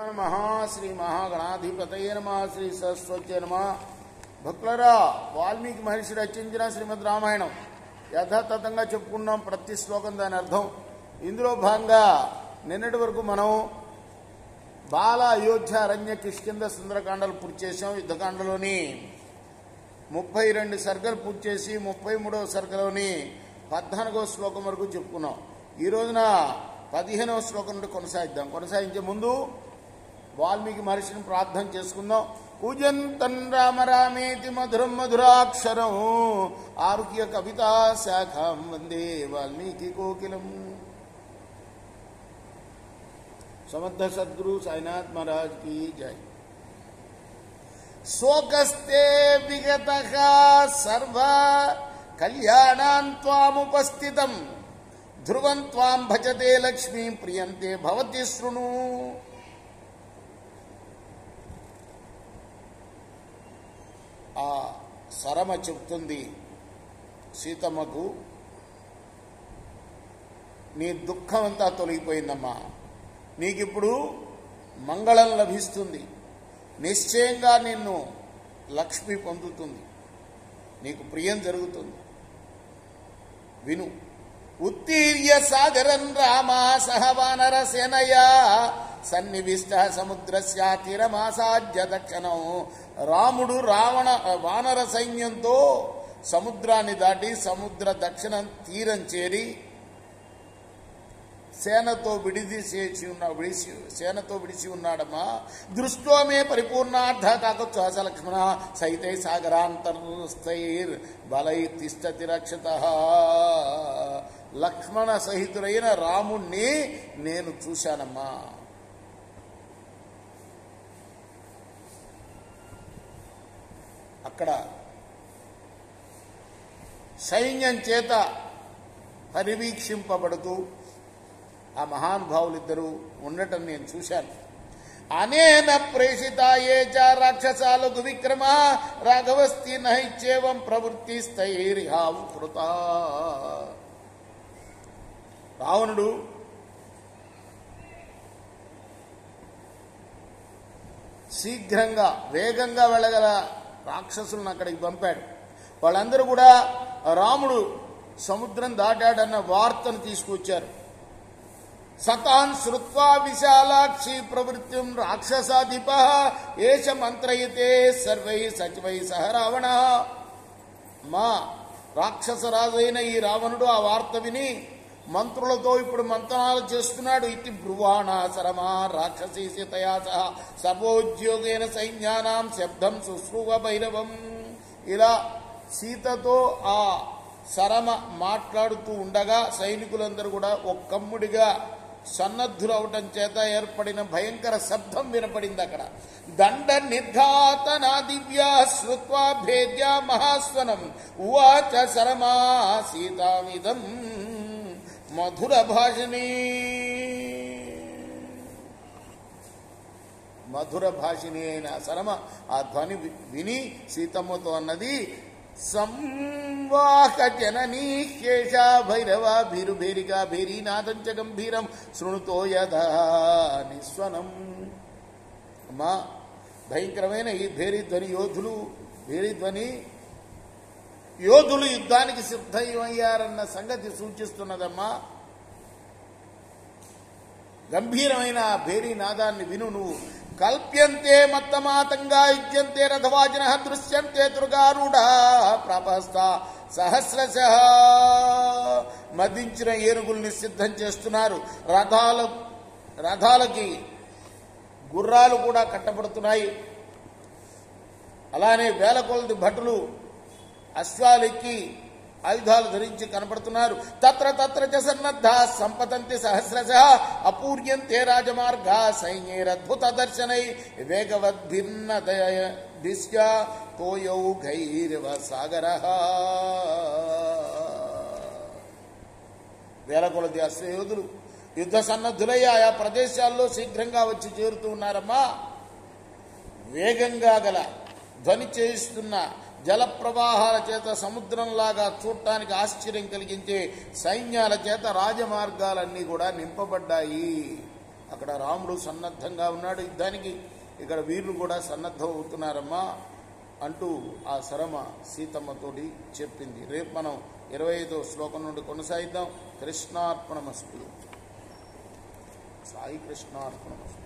నమః. శ్రీ మహాగణాధిపతయే నమః. శ్రీ సరస్వత్యే నమః. భక్తులరా, వాల్మీకి మహర్షి రచించిన శ్రీమద్ రామాయణం యథాతథంగా చెప్పుకున్నాం. ప్రతి శ్లోకం దాని అర్థం. ఇందులో భాగంగా నిన్నటి వరకు మనం బాల, అయోధ్య, అరణ్య, కిష్కింధ, సుందరకాండలు పూర్తి చేసాం. యుద్ధకాండలోని 32 సర్గలు పూర్తి చేసి 33వ సర్గలోని 14వ శ్లోకం వరకు చెప్పుకున్నాం. ఈ రోజున 15వ శ్లోకం నుండి కొనసాగిద్దాం. కొనసాగించే ముందు వాల్మీకి మహర్షిని ప్రార్థన చేసుకుందాం. కూజంతన్ రామ రామేతి మధురం మధురాక్షరం ఆరుహ్య కవితా శాఖం వందే వాల్మీకి కోకిలం. సమర్థ సద్గురు సాయినాథ్ మహారాజ్ की जय. శోకస్తే విగతః సర్వ కళ్యాణాన్ త్వాముపస్థితం ధ్రువం త్వాం భజతే లక్ష్మీ ప్రియంతే భవతి శృణు. ఆ సరమ చెప్తుంది సీతమ్మకు, నీ దుఃఖం అంతా తొలగిపోయిందమ్మా, నీకిప్పుడు మంగళం లభిస్తుంది, నిశ్చయంగా నిన్ను లక్ష్మి పొందుతుంది, నీకు ప్రియం జరుగుతుంది. విను. ఉత్తీర్య సాగరం రామా సహ వానర సేనయా సన్నివిష్ట సముద్రస్య తీరమాసాద్య దక్షిణం. రాముడు వానర సైన్యంతో సముద్రాన్ని దాటి సముద్ర దక్షిణం తీరం చేరి సేనతో విడిచి ఉన్నాడమ్మా. దృష్టో మే పరిపూర్ణార్థ కాకత్వాస లక్ష్మణ సైతై సాగరాంతర్స్థైర్ బలై తిష్టతి రక్షతః. లక్ష్మణ సహితుడైన రాముణ్ణి నేను చూశానమ్మా. అక్కడ సైన్యం చేత పరివీక్షింపబడుతూ ఆ మహానుభావులిద్దరూ ఉండటం నేను చూశాను. అనేన ప్రేషితాయే చ రాక్షసాలకు విక్రమ రాఘవస్తి నైచ్చేవం ప్రవృత్తి స్థైర్యావు కృత. రావణుడు శీఘ్రంగా వేగంగా వెళ్ళగల రాక్షసులను అక్కడికి పంపాడు. వాళ్ళందరూ కూడా రాముడు సముద్రం దాటాడన్న వార్తను తీసుకొచ్చారు. సతాన్ శ్రుత్వా విశాలాక్షి ప్రవృత్తిం రాక్షసాధిప ఏష మంత్రయతే సర్వై సచివై సహ రావణ. మా రాక్షసరాజైన ఈ రావణుడు ఆ వార్త విని మంత్రులతో ఇప్పుడు మంత్రాలు చేస్తున్నాడు. ఇతి బ్రువాణ సరమా రాక్షసీ సీతయా సహ సర్వోద్యోగేన సైన్యానాం శబ్దం శుశ్రువ భైరవం. ఇలా సీతతో ఆ సరమ మాట్లాడుతూ ఉండగా సైనికులందరూ కూడా ఒక్కమ్ముడిగా సన్నద్ధులవటం చేత ఏర్పడిన భయంకర శబ్దం వినపడింది. అక్కడ దండ నిర్ఘాతనా దివ్యా శ్రుత్వా భేద్యా మహాస్వనం ఉవాచ సరమా సీతామిదం మధుర భాషిణీ. మధుర భాషిణి అయిన సరమ ఆ ధ్వని విని సీతమ్మతో అన్నది, సంవాహ జననీ శేష భైరవ భీరు భేరికా భేరీనాథం చ గంభీరం శృణుతో యథా నిస్వనం. అమ్మా, భయంకరమైన ఈ భేరీధ్వని యోధులు యుద్ధానికి సిద్ధమయ్యారన్న సంగతి సూచిస్తున్నదమ్మా. గంభీరమైన భేరీనాదాన్ని విను నువ్వు. కల్ప్యంతే మత్తమాతంగా యుజ్యంతే రథవాజిన దృశ్యంతే దుర్గారూఢ ప్రాపస్త సహస్రశః. మదించిన ఏనుగుల్ని సిద్ధం చేస్తున్నారు. రథాలకి గుర్రాలు కూడా కట్టబడుతున్నాయి. అలానే వేల కొలది భటులు అశ్వాలెక్కి ఆయుధాలు ధరించి కనపడుతున్నారు. తత్ర తత్ర చ సన్నద్ధా సంపతంతి సహస్రశః అపూర్యంతే రాజమార్గా సైన్యైరద్భుత దర్శనై వేగవద్భిన్న దిశ్య తోయౌఘైరివ సాగరః. వేల కొలది అశ్వయోధులు యుద్ధ సన్నద్ధులై ఆయా ప్రదేశాల్లో శీఘ్రంగా వచ్చి చేరుతూ ఉన్నారమ్మా. వేగంగా గల ధ్వని చేయిస్తున్న జల ప్రవాహాల చేత సముద్రంలాగా చూడటానికి ఆశ్చర్యం కలిగించే సైన్యాల చేత రాజమార్గాలన్నీ కూడా నింపబడ్డాయి. అక్కడ రాముడు సన్నద్ధంగా ఉన్నాడు యుద్ధానికి, ఇక్కడ వీరులు కూడా సన్నద్ధం అవుతున్నారమ్మా అంటూ ఆ శరమ సీతమ్మతోటి చెప్పింది. రేపు మనం 25వ శ్లోకం నుండి కొనసాగిద్దాం. కృష్ణార్పణమస్తు. సాయి కృష్ణార్పణమస్తు.